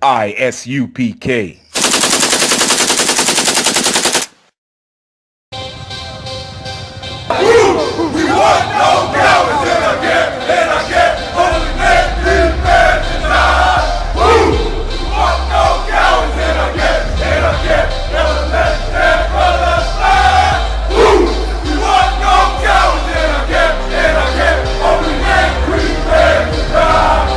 I.S.U.P.K. We want no cowards in our camp, in our camp. Only men prepare to die. We want no cowards in our camp, in our camp. Never let their brothers fly. We want no cowards in our camp, in our camp. Only men prepare to die.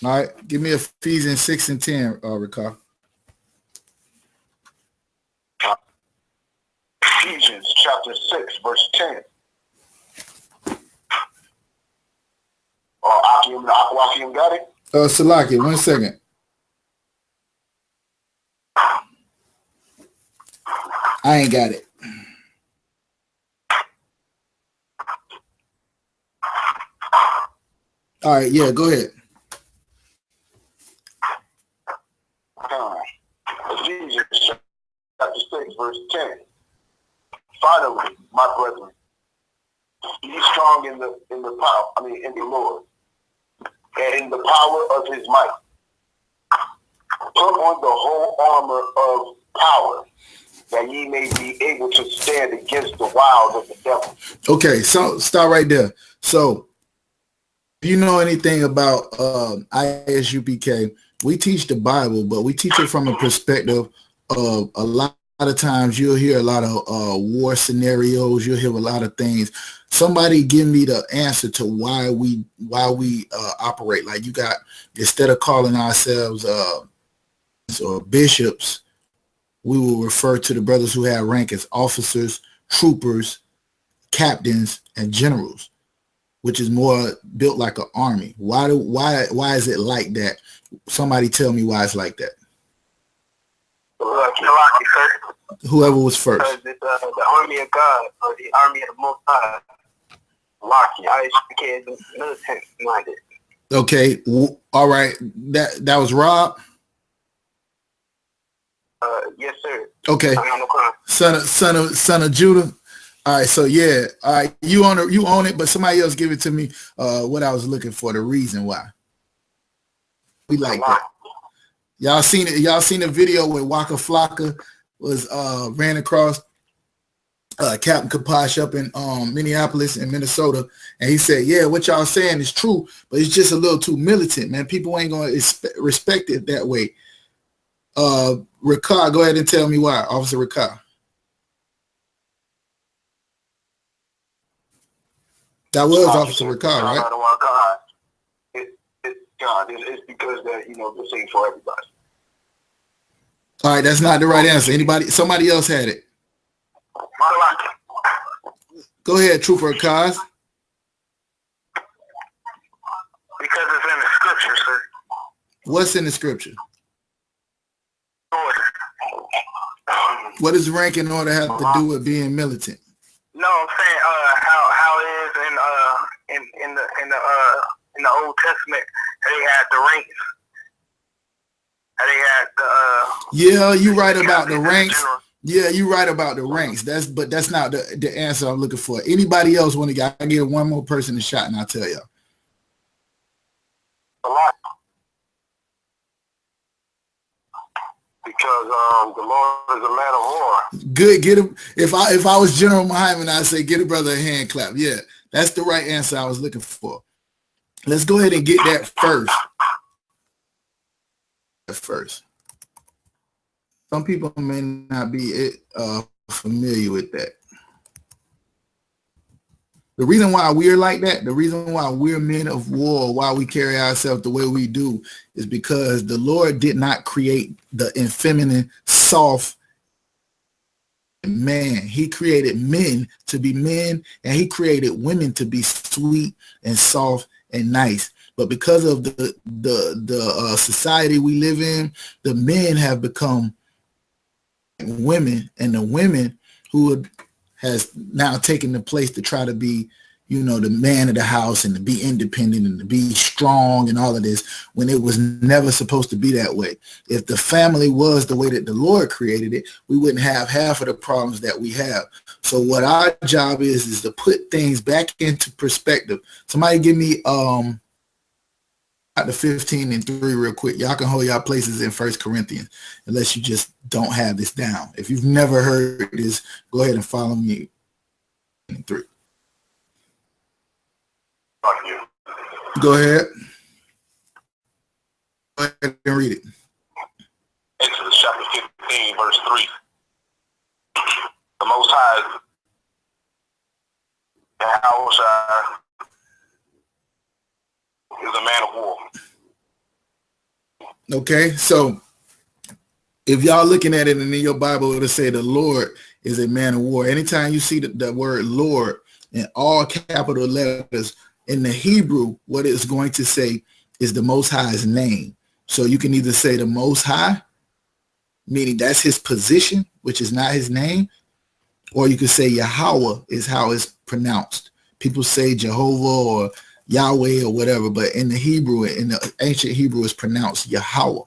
All right, give me Ephesians 6 and 10, Ricard. Ephesians chapter 6, verse 10. Akim got it? Salaki, 1 second. I ain't got it. All right, yeah, go ahead. Ephesians chapter 6, verse 10. Finally, my brethren, be strong in the Lord, and in the power of his might. Put on the whole armor of power, that ye may be able to stand against the wiles of the devil. Okay, so start right there. So, if you know anything about I.S.U.P.K, we teach the Bible, but we teach it from a perspective of a lot of times you'll hear a lot of war scenarios. You'll hear a lot of things. Somebody give me the answer to why we operate like you got. Instead of calling ourselves or bishops, we will refer to the brothers who have rank as officers, troopers, captains, and generals, which is more built like an army. Why is it like that? Somebody tell me why it's like that. Whoever was first. Because it's the army of God, or the army of the Most High. I.S.U.P.K is militant minded. Okay, all right. That was Rob. Yes, sir. Okay. Son of Judah. All right, so yeah, all right, you own it, but somebody else give it to me. What I was looking for, the reason why. We like that. Y'all seen it? Y'all seen the video where Waka Flocka was ran across Captain Kaposh up in Minneapolis in Minnesota, and he said, "Yeah, what y'all saying is true, but it's just a little too militant, man. People ain't gonna respect it that way." Ricard, go ahead and tell me why, Officer Ricard. That was Officer Ricard, right? It's because that this ain't for everybody. All right, that's not the right answer. Somebody else had it. Go ahead, Trooper Kaz. Because it's in the scripture, sir. What's in the scripture? What does rank and order have to do with being militant? No, I'm saying how it is in the Old Testament. They had the ranks. They had the yeah, you right about the ranks. Yeah, you right about the ranks. That's not the answer I'm looking for. Anybody else want to get? I give one more person a shot, and I'll tell y'all. A lot. Because the Lord is a man of war. Good, get him. If I was General Muhammad, I'd say get a brother a hand clap. Yeah, that's the right answer I was looking for. Let's go ahead and get that first. Some people may not be familiar with that. The reason why we're like that, the reason why we're men of war, why we carry ourselves the way we do, is because the Lord did not create the effeminate, soft, man. He created men to be men, and he created women to be sweet and soft and nice. But because of the society we live in, the men have become women, and the women who has now taken the place to try to be, you know, the man of the house and to be independent and to be strong and all of this, when it was never supposed to be that way. If the family was the way that the Lord created it, we wouldn't have half of the problems that we have. So what our job is to put things back into perspective. Somebody give me the 15 and 3 real quick. Y'all can hold y'all places in 1 Corinthians unless you just don't have this down. If you've never heard this, go ahead and follow me in 3. Go ahead. Go ahead and read it. Exodus chapter 15, verse 3. The Most High is a man of war. Okay, so if y'all looking at it and in your Bible, it'll say the Lord is a man of war. Anytime you see the word Lord in all capital letters, in the Hebrew, what it's going to say is the Most High's name. So you can either say the Most High, meaning that's his position, which is not his name, or you could say Yahweh is how it's pronounced. People say Jehovah or Yahweh or whatever, but in the Hebrew, in the ancient Hebrew, is pronounced Yahweh.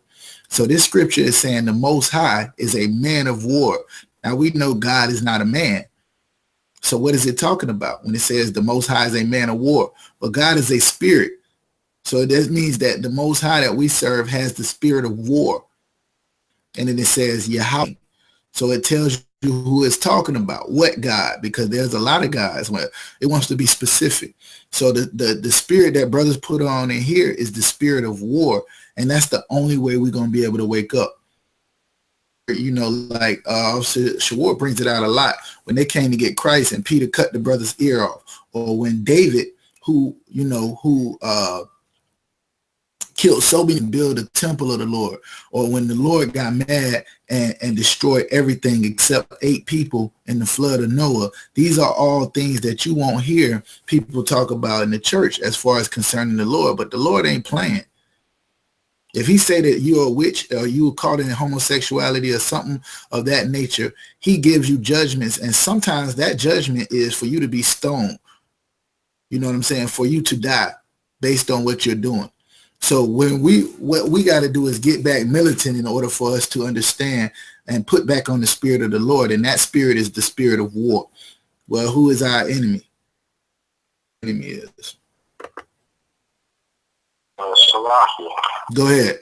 So this scripture is saying the Most High is a man of war. Now we know God is not a man. So what is it talking about when it says the Most High is a man of war? Well, God is a spirit. So that means that the Most High that we serve has the spirit of war. And then it says Yahweh. So it tells you who it's talking about, what God, because there's a lot of gods where it wants to be specific. So the spirit that brothers put on in here is the spirit of war. And that's the only way we're going to be able to wake up. You know, like Shawar brings it out a lot when they came to get Christ and Peter cut the brother's ear off, or when David, who killed so many, build a temple of the Lord, or when the Lord got mad and destroyed everything except 8 people in the flood of Noah. These are all things that you won't hear people talk about in the church as far as concerning the Lord, but the Lord ain't playing. If he say that you're a witch or you were caught in homosexuality or something of that nature, he gives you judgments. And sometimes that judgment is for you to be stoned. You know what I'm saying? For you to die based on what you're doing. So what we got to do is get back militant in order for us to understand and put back on the spirit of the Lord. And that spirit is the spirit of war. Well, who is our enemy? Enemy is. Go ahead.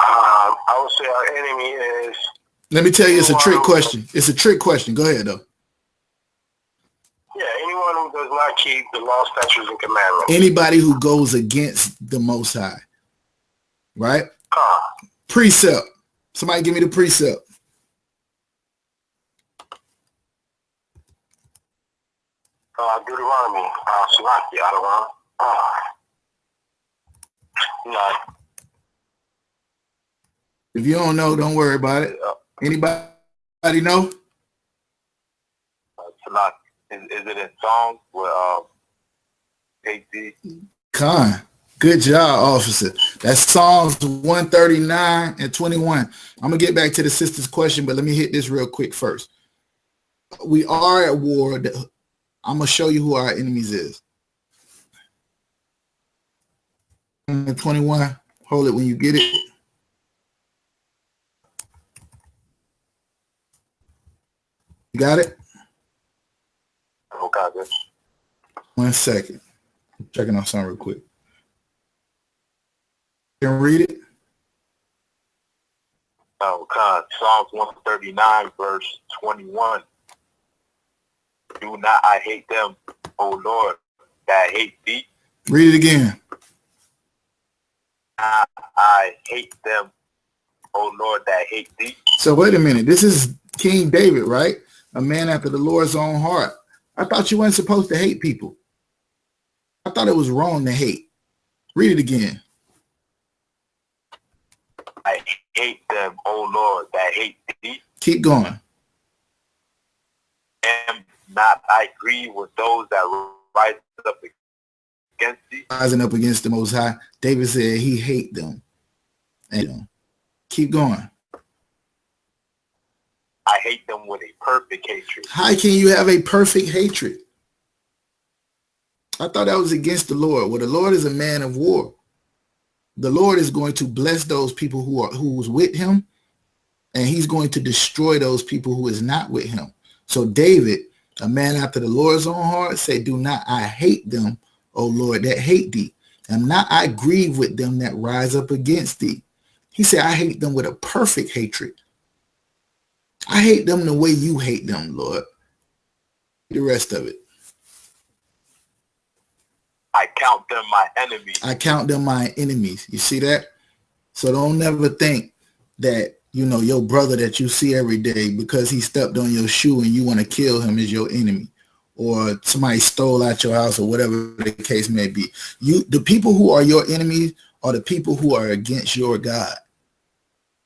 I would say our enemy is. Let me tell you, it's a trick question. It's a trick question. Go ahead, though. Yeah, anyone who does not keep the law, statutes, and commandments. Anybody who goes against the Most High, right? Precept. Somebody give me the precept. Deuteronomy, SKYPE, I don't know. If you don't know, don't worry about it. Anybody know? Is it in Psalms with KD? Con. Good job, officer. That's Psalms 139 and 21. I'm going to get back to the sister's question, but let me hit this real quick first. We are at war. I'm going to show you who our enemies is. 21. Hold it when you get it. You got it? Okay. 1 second. I'm checking on something real quick. You can read it? Oh, God. Psalms 139, verse 21. Do not I hate them, O Lord, that hate thee. Read it again. I hate them, O Lord, that hate thee. So wait a minute. This is King David, right? A man after the Lord's own heart. I thought you weren't supposed to hate people. I thought it was wrong to hate. Read it again. I hate them, O Lord, that hate thee. Keep going. Am not I grieve with those that rise up against thee? Rising up against the Most High. David said he hate them. And keep going. I hate them with a perfect hatred. How can you have a perfect hatred? I thought that was against the Lord. Well, the Lord is a man of war. The Lord is going to bless those people who's with him, and he's going to destroy those people who is not with him. So David, a man after the Lord's own heart, said, do not I hate them, O Lord, that hate thee. And not I grieve with them that rise up against thee. He said, I hate them with a perfect hatred. I hate them the way you hate them, Lord. The rest of it. I count them my enemies. I count them my enemies. You see that? So don't never think that, you know, your brother that you see every day, because he stepped on your shoe and you want to kill him, is your enemy. Or somebody stole out your house, or whatever the case may be. The people who are your enemies are the people who are against your God.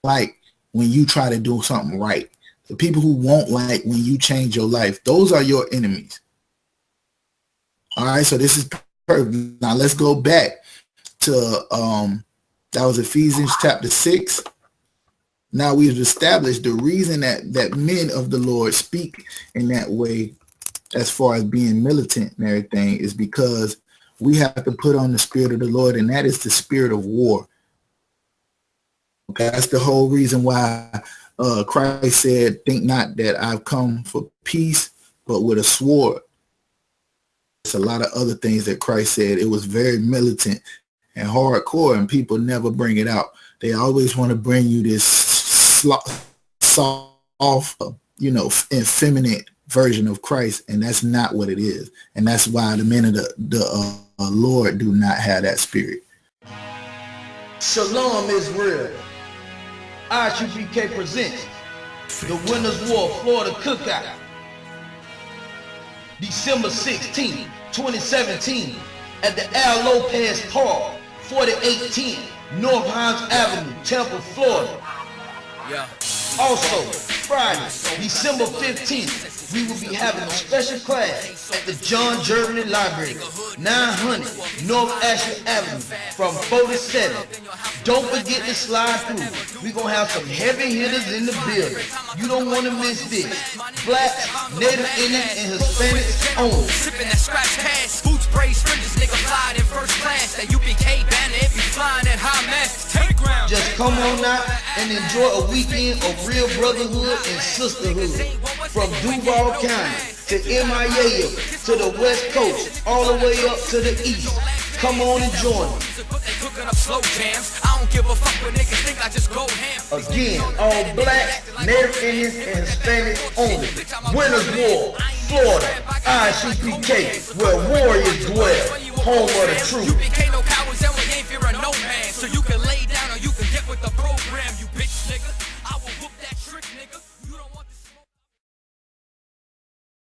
Like when you try to do something right. The people who won't like when you change your life. Those are your enemies. All right, so this is perfect. Now let's go back to that was Ephesians chapter 6. Now we've established the reason that men of the Lord speak in that way, as far as being militant and everything, is because we have to put on the spirit of the Lord, and that is the spirit of war. Okay, that's the whole reason why Christ said, think not that I've come for peace, but with a sword. There's a lot of other things that Christ said. It was very militant and hardcore, and people never bring it out. They always want to bring you this soft, you know, effeminate version of Christ, and that's not what it is. And that's why the men of the Lord do not have that spirit. Shalom, Israel. I.S.U.P.K presents the Winners War Florida Cookout, December 16, 2017, at the Al Lopez Park, 4810 North Hines Avenue, Tampa, Florida. Also, Friday, December 15th, we will be having a special class at the John Germany Library, 900 North Ashland Avenue, from 4 to 7. Don't forget to slide through. We're going to have some heavy hitters in the building. You don't want to miss this. Blacks, Native Indians, and Hispanics only. Sipping that scratch cash, boots, braids, fringes, nigga flying in first class. That UPK banner, if you flying at high mass, take ground. Just come on out and enjoy a weekend of real brotherhood and sisterhood. From Duval County to MIA to the West Coast, all the way up to the East. Come on and join me. Again, all black, Native Indians, and Hispanics only. Winners War, Florida, I.S.U.P.K, where warriors dwell, home of the truth.